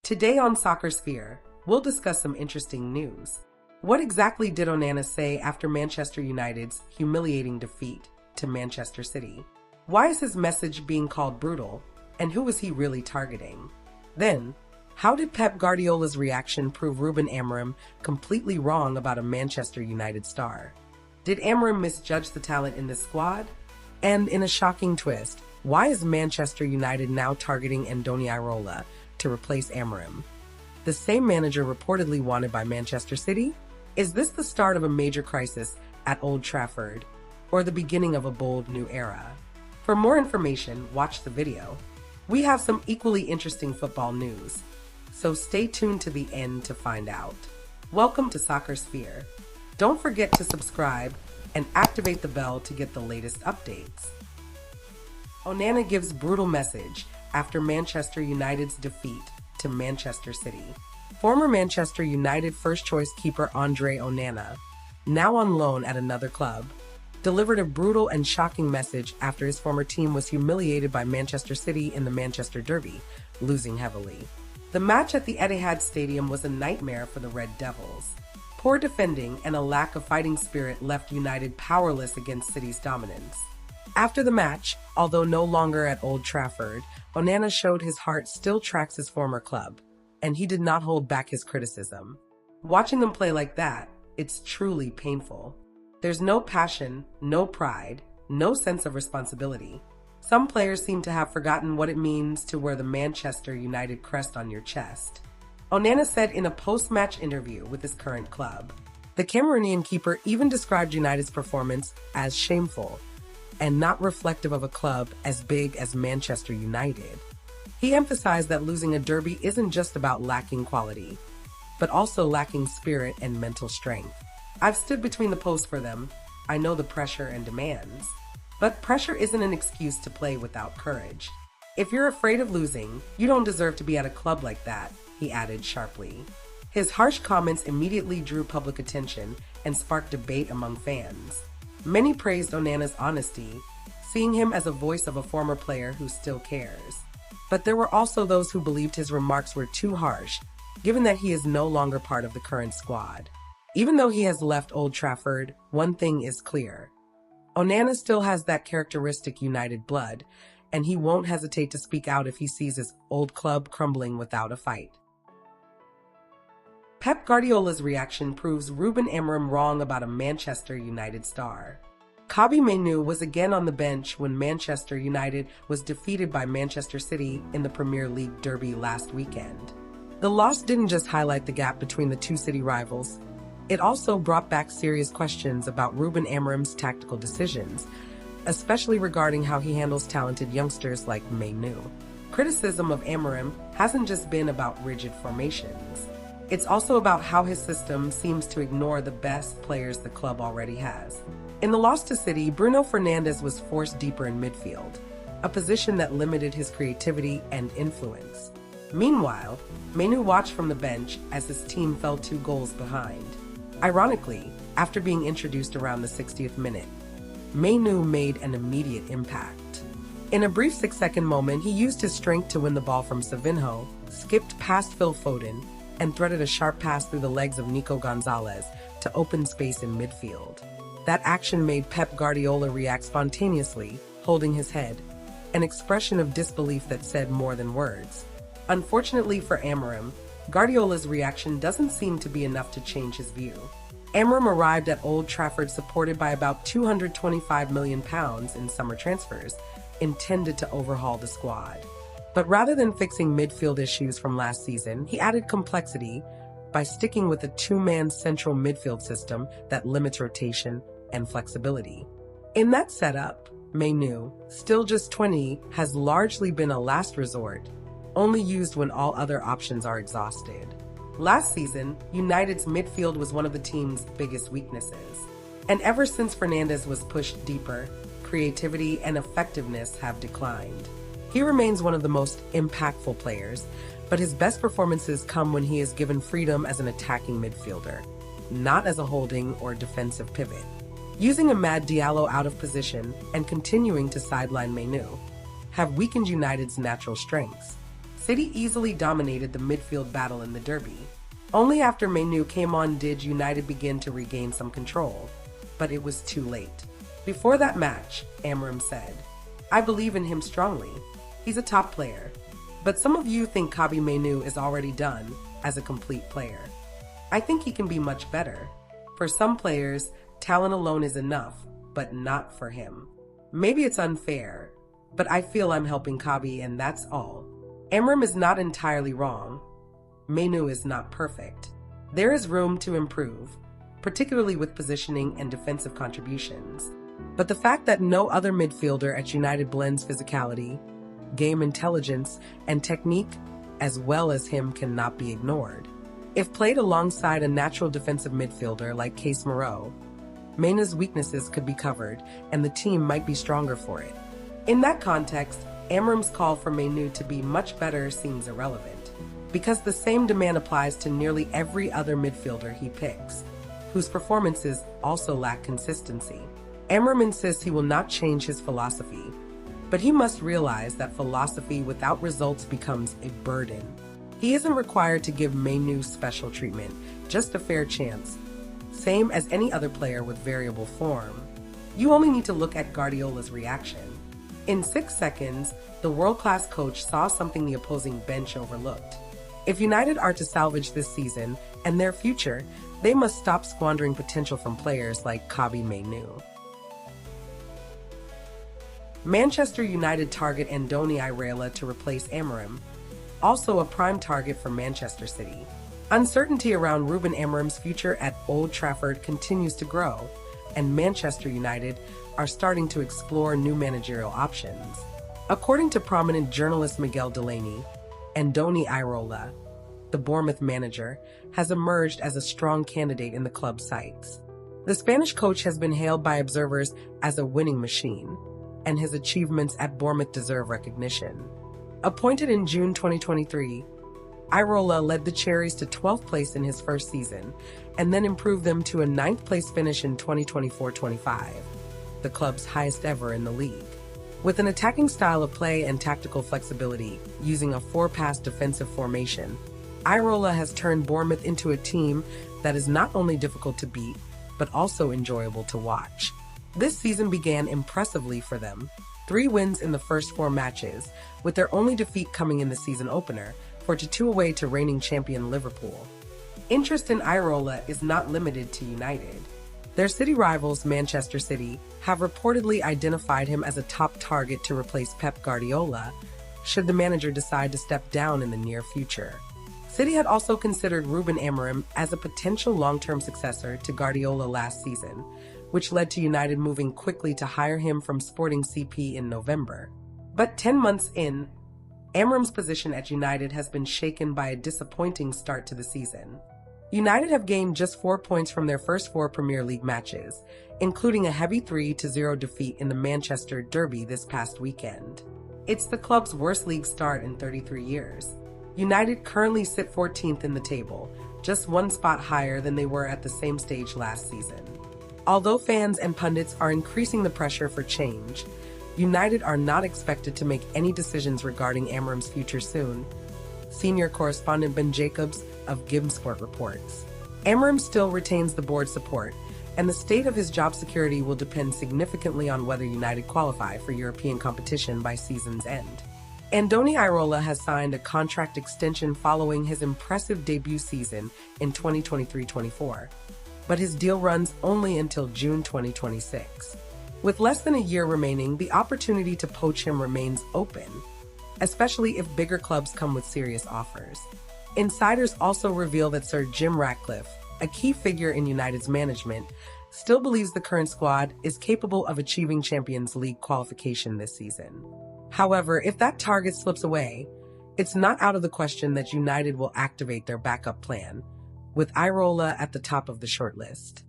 Today on Soccer Sphere, we'll discuss some interesting news. What exactly did Onana say after Manchester United's humiliating defeat to Manchester City? Why is his message being called brutal, and who is he really targeting? Then, how did Pep Guardiola's reaction prove Rúben Amorim completely wrong about a Manchester United star? Did Amorim misjudge the talent in this squad? And in a shocking twist, why is Manchester United now targeting Andoni Iraola to replace Amorim, the same manager reportedly wanted by Manchester City? Is this the start of a major crisis at Old Trafford, or the beginning of a bold new era? For more information, watch the video. We have some equally interesting football news, so stay tuned to the end to find out. Welcome to Soccer Sphere. Don't forget to subscribe and activate the bell to get the latest updates. Onana gives brutal message after Manchester United's defeat to Manchester City. Former Manchester United first-choice keeper Andoni Onana, now on loan at another club, delivered a brutal and shocking message after his former team was humiliated by Manchester City in the Manchester Derby, losing heavily. The match at the Etihad Stadium was a nightmare for the Red Devils. Poor defending and a lack of fighting spirit left United powerless against City's dominance. After the match, although no longer at Old Trafford, Onana showed his heart still tracks his former club, and he did not hold back his criticism. Watching them play like that, it's truly painful. There's no passion, no pride, no sense of responsibility. Some players seem to have forgotten what it means to wear the Manchester United crest on your chest. Onana said in a post-match interview with his current club. The Cameroonian keeper even described United's performance as shameful and not reflective of a club as big as Manchester United. He emphasized that losing a derby isn't just about lacking quality, but also lacking spirit and mental strength. I've stood between the posts for them. I know the pressure and demands. But pressure isn't an excuse to play without courage. If you're afraid of losing, you don't deserve to be at a club like that, he added sharply. His harsh comments immediately drew public attention and sparked debate among fans. Many praised Onana's honesty, seeing him as a voice of a former player who still cares. But there were also those who believed his remarks were too harsh, given that he is no longer part of the current squad. Even though he has left Old Trafford, one thing is clear. Onana still has that characteristic United blood, and he won't hesitate to speak out if he sees his old club crumbling without a fight. Pep Guardiola's reaction proves Rúben Amorim wrong about a Manchester United star. Kobbie Mainoo was again on the bench when Manchester United was defeated by Manchester City in the Premier League derby last weekend. The loss didn't just highlight the gap between the two city rivals, it also brought back serious questions about Rúben Amorim's tactical decisions, especially regarding how he handles talented youngsters like Mainoo. Criticism of Amorim hasn't just been about rigid formations. It's also about how his system seems to ignore the best players the club already has. In the loss to City, Bruno Fernandes was forced deeper in midfield, a position that limited his creativity and influence. Meanwhile, Mainoo watched from the bench as his team fell 2 goals behind. Ironically, after being introduced around the 60th minute, Mainoo made an immediate impact. In a brief 6-second moment, he used his strength to win the ball from Savinho, skipped past Phil Foden, and threaded a sharp pass through the legs of Nico Gonzalez to open space in midfield. That action made Pep Guardiola react spontaneously, holding his head, an expression of disbelief that said more than words. Unfortunately for Amorim, Guardiola's reaction doesn't seem to be enough to change his view. Amorim arrived at Old Trafford supported by about £225 million in summer transfers, intended to overhaul the squad. But rather than fixing midfield issues from last season, he added complexity by sticking with a 2-man central midfield system that limits rotation and flexibility. In that setup, Mainoo, still just 20, has largely been a last resort, only used when all other options are exhausted. Last season, United's midfield was one of the team's biggest weaknesses. And ever since Fernandes was pushed deeper, creativity and effectiveness have declined. He remains one of the most impactful players, but his best performances come when he is given freedom as an attacking midfielder, not as a holding or defensive pivot. Using Amad Diallo out of position and continuing to sideline Mainoo have weakened United's natural strengths. City easily dominated the midfield battle in the derby. Only after Manu came on did United begin to regain some control, but it was too late. Before that match, Amorim said, "I believe in him strongly. He's a top player. But some of you think Kobbie Mainoo is already done as a complete player. I think he can be much better. For some players, talent alone is enough, but not for him. Maybe it's unfair, but I feel I'm helping Kobbie and that's all." Amorim is not entirely wrong. Mainoo is not perfect. There is room to improve, particularly with positioning and defensive contributions. But the fact that no other midfielder at United blends physicality, game intelligence, and technique as well as him cannot be ignored. If played alongside a natural defensive midfielder like Case Moreau, Mainoo's weaknesses could be covered and the team might be stronger for it. In that context, Amorim's call for Mainoo to be much better seems irrelevant, because the same demand applies to nearly every other midfielder he picks, whose performances also lack consistency. Amorim insists he will not change his philosophy, but he must realize that philosophy without results becomes a burden. He isn't required to give Mainoo special treatment, just a fair chance, same as any other player with variable form. You only need to look at Guardiola's reaction. In 6 seconds, the world-class coach saw something the opposing bench overlooked. If United are to salvage this season and their future, they must stop squandering potential from players like Kobbie Mainoo. Manchester United target Andoni Iraola to replace Amorim, also a prime target for Manchester City. Uncertainty around Rúben Amorim's future at Old Trafford continues to grow, and Manchester United are starting to explore new managerial options. According to prominent journalist Miguel Delaney, Andoni Iraola, the Bournemouth manager, has emerged as a strong candidate in the club's sights. The Spanish coach has been hailed by observers as a winning machine, and his achievements at Bournemouth deserve recognition. Appointed in June 2023, Iraola led the Cherries to 12th place in his first season, and then improved them to a 9th place finish in 2024-25, the club's highest ever in the league. With an attacking style of play and tactical flexibility, using a 4-pass defensive formation, Iraola has turned Bournemouth into a team that is not only difficult to beat, but also enjoyable to watch. This season began impressively for them. 3 wins in the first 4 matches, with their only defeat coming in the season opener, 4-2 away to reigning champion Liverpool. Interest in Iraola is not limited to United. Their city rivals, Manchester City, have reportedly identified him as a top target to replace Pep Guardiola, should the manager decide to step down in the near future. City had also considered Rúben Amorim as a potential long-term successor to Guardiola last season, which led to United moving quickly to hire him from Sporting CP in November. But 10 months in, Amorim's position at United has been shaken by a disappointing start to the season. United have gained just 4 points from their first 4 Premier League matches, including a heavy 3-0 defeat in the Manchester Derby this past weekend. It's the club's worst league start in 33 years. United currently sit 14th in the table, just 1 spot higher than they were at the same stage last season. Although fans and pundits are increasing the pressure for change, United are not expected to make any decisions regarding Amorim's future soon. Senior correspondent Ben Jacobs of GimSport reports. Amorim still retains the board's support, and the state of his job security will depend significantly on whether United qualify for European competition by season's end. Andoni Iraola has signed a contract extension following his impressive debut season in 2023-24, but his deal runs only until June 2026. With less than a year remaining, the opportunity to poach him remains open, especially if bigger clubs come with serious offers. Insiders also reveal that Sir Jim Ratcliffe, a key figure in United's management, still believes the current squad is capable of achieving Champions League qualification this season. However, if that target slips away, it's not out of the question that United will activate their backup plan, with Iraola at the top of the shortlist.